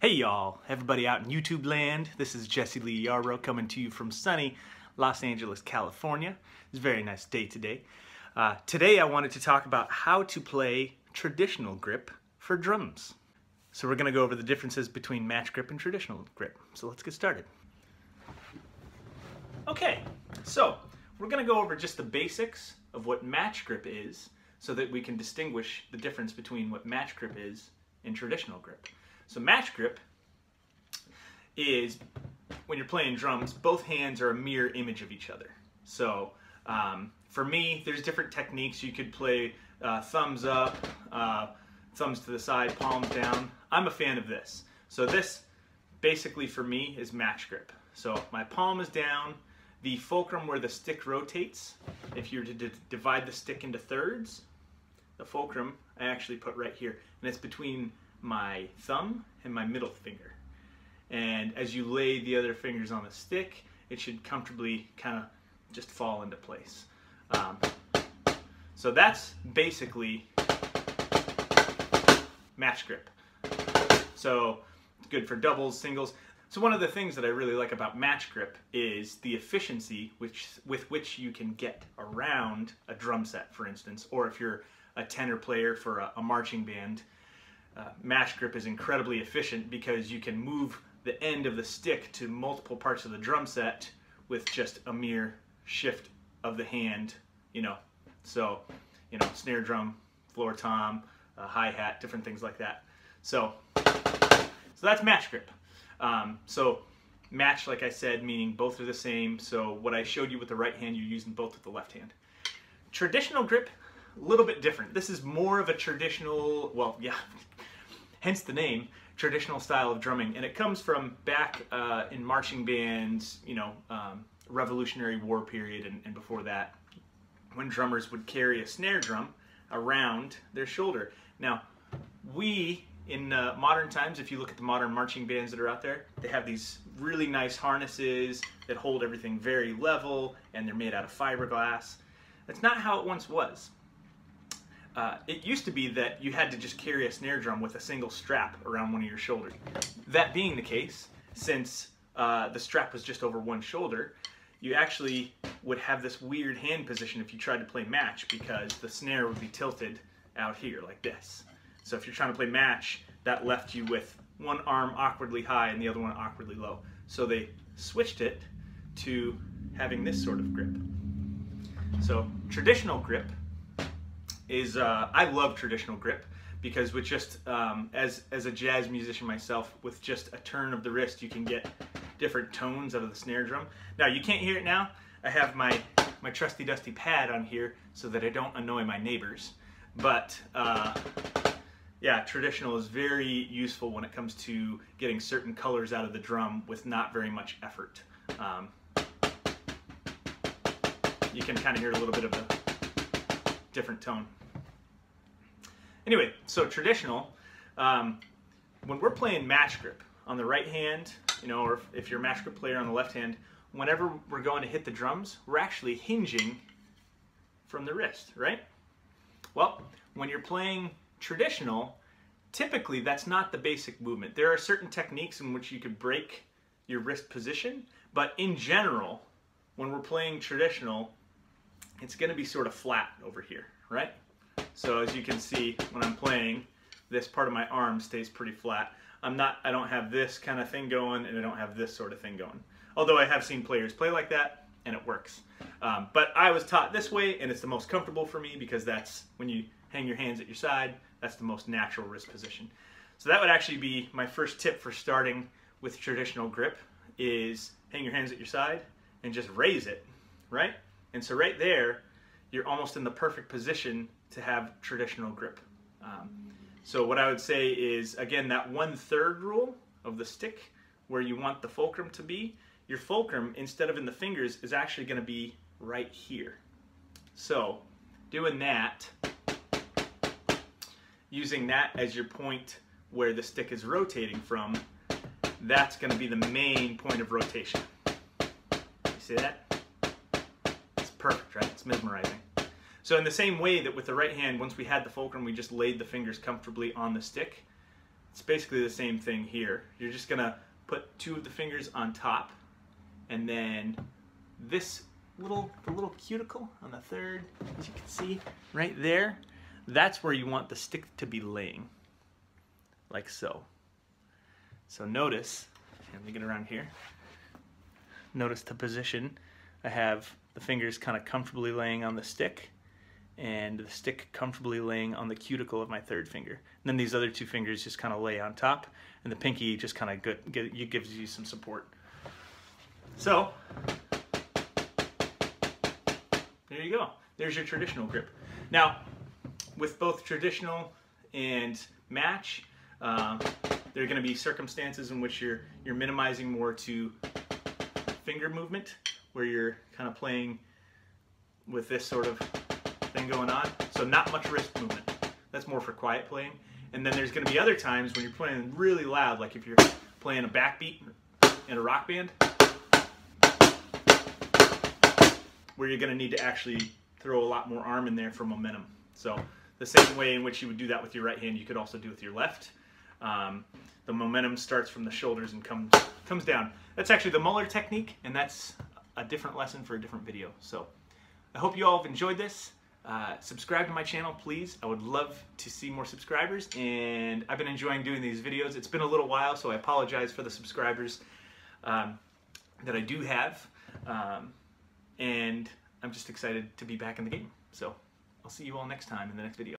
Hey y'all, everybody out in YouTube land. This is Jesse Lee Yarbrough coming to you from sunny Los Angeles, California. It's a very nice day today. Today I wanted to talk about how to play traditional grip for drums. So we're going to go over the differences between match grip and traditional grip. So let's get started. Okay, so we're going to go over just the basics of what match grip is so that we can distinguish the difference between what match grip is and traditional grip. So match grip is when you're playing drums, both hands are a mirror image of each other. So for me, there's different techniques. You could play thumbs up, thumbs to the side, palms down. I'm a fan of this. So this basically for me is match grip. So my palm is down, the fulcrum where the stick rotates. If you were to divide the stick into thirds, the fulcrum I actually put right here, and it's between my thumb and my middle finger. And as you lay the other fingers on the stick, it should comfortably kind of just fall into place. So that's basically match grip. So it's good for doubles, singles. So one of the things that I really like about match grip is the efficiency with which you can get around a drum set, for instance, or if you're a tenor player for a marching band. Match grip is incredibly efficient because you can move the end of the stick to multiple parts of the drum set with just a mere shift of the hand, So, snare drum, floor tom, hi-hat, different things like that. So that's match grip. So match, like I said, meaning both are the same. So what I showed you with the right hand, you're using both with the left hand. Traditional grip, a little bit different. This is more of a traditional, well, yeah, hence the name, traditional style of drumming. And it comes from back in marching bands, Revolutionary War period and before that, when drummers would carry a snare drum around their shoulder. Now, in modern times, if you look at the modern marching bands that are out there, they have these really nice harnesses that hold everything very level, and they're made out of fiberglass. That's not how it once was. It used to be that you had to just carry a snare drum with a single strap around one of your shoulders. That being the case, since the strap was just over one shoulder, you actually would have this weird hand position if you tried to play match, because the snare would be tilted out here like this. So if you're trying to play match, that left you with one arm awkwardly high and the other one awkwardly low. So they switched it to having this sort of grip. So traditional grip is, I love traditional grip because with just, as a jazz musician myself, with just a turn of the wrist, you can get different tones out of the snare drum. Now, you can't hear it now. I have my trusty dusty pad on here so that I don't annoy my neighbors. But, yeah, traditional is very useful when it comes to getting certain colors out of the drum with not very much effort. You can kind of hear a little bit of a different tone. Anyway, so traditional, when we're playing match grip on the right hand, or if you're a match grip player on the left hand, whenever we're going to hit the drums, we're actually hinging from the wrist, right? Well, when you're playing traditional, typically that's not the basic movement. There are certain techniques in which you could break your wrist position, but in general, when we're playing traditional, it's going to be sort of flat over here, right? So as you can see, when I'm playing, this part of my arm stays pretty flat. I don't have this kind of thing going, and I don't have this sort of thing going. Although I have seen players play like that, and it works. But I was taught this way, and it's the most comfortable for me because that's when you hang your hands at your side, that's the most natural wrist position. So that would actually be my first tip for starting with traditional grip, is hang your hands at your side and just raise it, right? And so right there, you're almost in the perfect position to have traditional grip. So what I would say is, again, that 1/3 rule of the stick, where you want the fulcrum to be, your fulcrum, instead of in the fingers, is actually going to be right here. So doing that, using that as your point where the stick is rotating from, that's going to be the main point of rotation. You see that? It's perfect, right? It's mesmerizing. So in the same way that with the right hand, once we had the fulcrum, we just laid the fingers comfortably on the stick. it's basically the same thing here. You're just gonna put 2 of the fingers on top, and then this the little cuticle on the third, as you can see right there, that's where you want the stick to be laying, like so. So notice, and let me get around here, notice the position. I have the fingers kind of comfortably laying on the stick, and the stick comfortably laying on the cuticle of my third finger. And then these other 2 fingers just kind of lay on top, and the pinky just kind of gives you some support. So there you go. There's your traditional grip. Now, with both traditional and match, there are going to be circumstances in which you're minimizing more to finger movement, where you're kind of playing with this sort of thing going on. So not much wrist movement. That's more for quiet playing. And then there's going to be other times when you're playing really loud, like if you're playing a backbeat in a rock band, where you're going to need to actually throw a lot more arm in there for momentum. So the same way in which you would do that with your right hand, you could also do with your left. The momentum starts from the shoulders and comes down. That's actually the Muller technique, and that's a different lesson for a different video. So I hope you all have enjoyed this. Subscribe to my channel, please. I would love to see more subscribers, and I've been enjoying doing these videos. It's been a little while, so I apologize for the subscribers that I do have. And I'm just excited to be back in the game. So I'll see you all next time in the next video.